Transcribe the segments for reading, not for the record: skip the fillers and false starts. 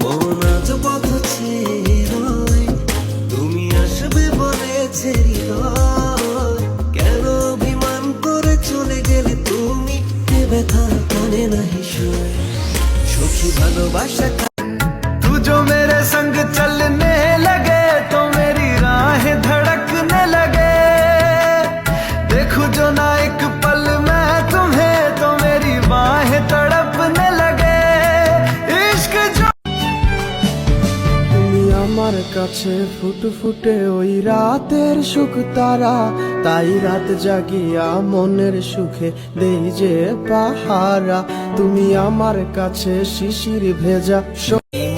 মন আজ পথ ছেড়ে তুমি আসবে বলেছে হৃদয়, কেন অভিমান করে চলে গেলে তুমি? ব্যথা কানে নাহি শোয় সখী ভালোবাসা। तू जो मेरे संग चलने लगे तो मेरी राहें धड़कने लगे। देखूं जो ना एक पल मैं तुम्हें तो मेरी बाहें तड़पने लगे। इश्क जो তুমি আমার কাছে ফুটফুটে ওই রাতের সুখ তারা, তাই রাত জাগিয়া মনের সুখে দেই যে পাহারা। তুমি আমার কাছে শিশির ভেজা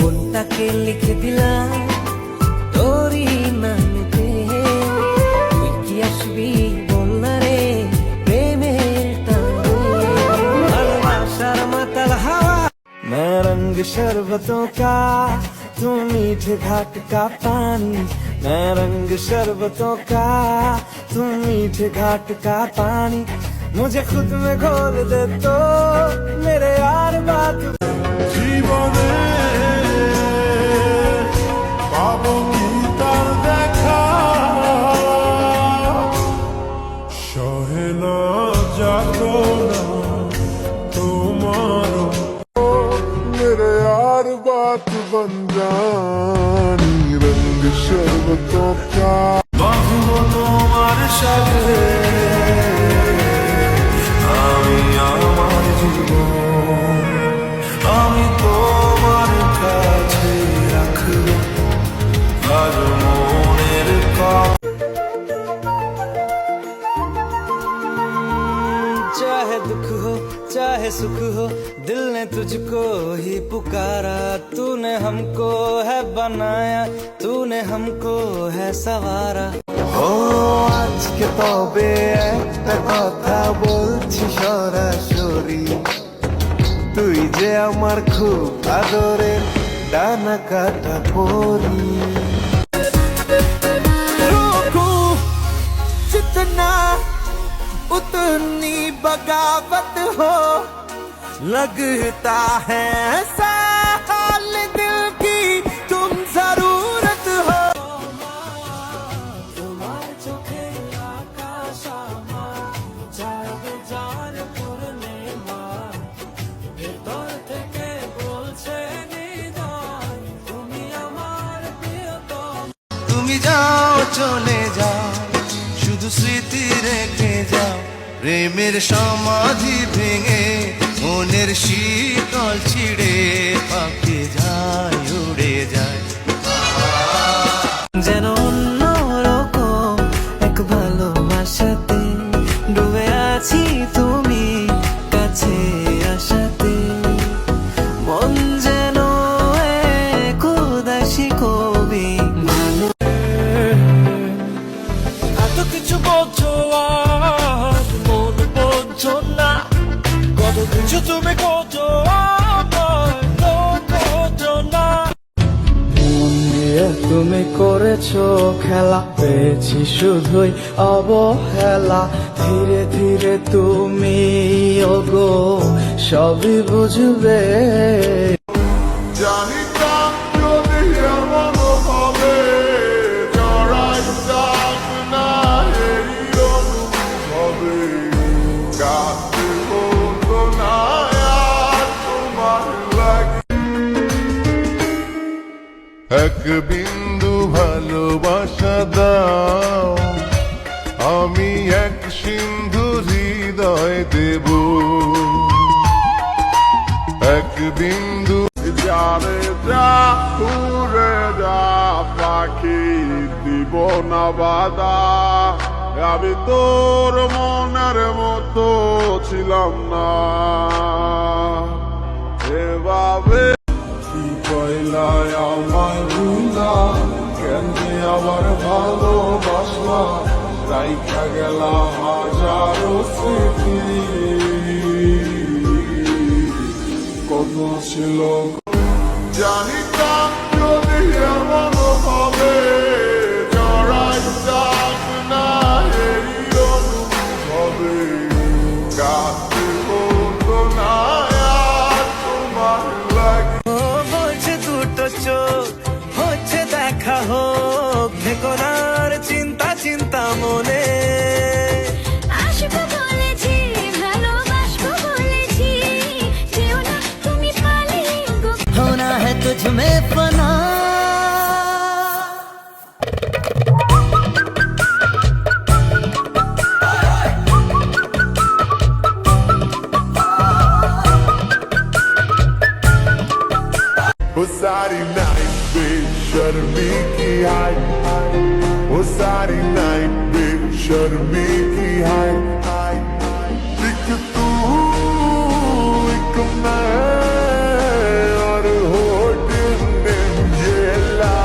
মনটাকে লিখে দিলাম তোরই নামেতে, তুই কি আসবি বল না রে প্রেমের টানে, ভালোবাসার মাতাল হাওয়া। मैं रंग शरबतों का तू मीठे घाट का पानी। मैं रंग शरबतों का तू मीठे घाट का पानी। मुझे खुद में घोल दे तो मेरे यार बात। জীবনে পাবো কি তার দেখা, সহে না যাতনা তোমার। मेरे यार बात बन जानी रंग शरबतों का। বাঁধবো তোমার সাথে আমি আমার জীবন, আমি তোমার কাছে রাখবো আজ মনের কথা। चाहे दुख हो चाहे सुख हो दिल ने तुझको ही पुकारा। तूने हमको है बनाया, तूने हमको है सवारा। ও আজকে তবে একটা কথা বলছি সরাসরি, তুই যে আমার খুব আদরের ডানা কাটা পরি। रोकू जितना उतनी बगावत हो, लगता है साल दिल की तुम जरूरत हो। তোমার চোখে আকাশ আমার জাগে যার পূর্ণিমা, ভেতর থেকে বলছে হৃদয় তুমি আমার প্রিয়তম। তুমি যাও চলে যাও শুধু স্মৃতি রেখে যাও, প্রেমের সমাধি ভেঙে মনের শীতল ছিড়ে পাকে যায় উড়ে যায়। যেন অন্যরকম এক ভালোবাসাতে ডুবে আছি তুমি কাছে আসাতে, মন যেন এক উদাসী কবি ভালো। এত কিছু বলছো আর মন বলছো না, কত কিছু তুমি করছো করছো না। মন দিয়ে তুমি করেছো খেলা, পেয়েছি শুধুই অবহেলা। ধীরে ধীরে তুমি ওগো সবই বুঝবে। জানিতাম যদি এমন হবে, জড়াই যাক না এই অনুভবে, কাছে হতো না আর তোমার লাগে। এক বিন্দু ভালোবাসা দাও, আমি এক সিন্ধু হৃদয় দেব। এক বিন্দু যারে যা উড়ে যা পাখি দিব না বাধা, আমি তোর মনের মতো ছিলাম না এভাবে। কি কইলাই আমায় ভুলা, কেন যে আবার ভালোবাসলা, রাইখা গেলা হাজারো স্মৃতি। কত ছিল জানিতাম যদি এমন হবে, জড়াই যাক না এই অনুভবে, কাছে হতো না আর তোমার লাগে। ও বলছে দুটো দুটো চোখ হচ্ছে দেখা হোক, থেকো না আর চিন্তা চিন্তা মনে। আসবো বলেছি, ভালোবাসবো বলেছি, যেও না তুমি পালিয়ে গো। होना है तुझ में फना। वो सारी नाइट बेशर्मी की हाय, वो सारी नाइट बेशर्मी की हाय। एक तू एक मैं और होठ नीला।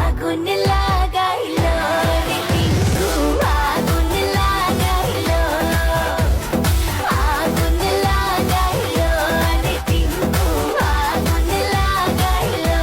আগুন লাগাইলো রে টিঙ্কু, আগুন লাগাইলো, আগুন লাগাইলো রে টিঙ্কু, আগুন লাগাইলো।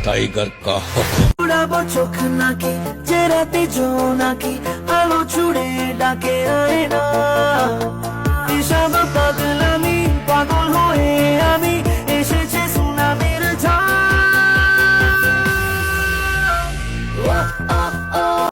टाइगर का हुक्म। উড়াবো চোখ নাকি যে রাতে জোনাকি আলো ছুড়ে ডাকে আয় না।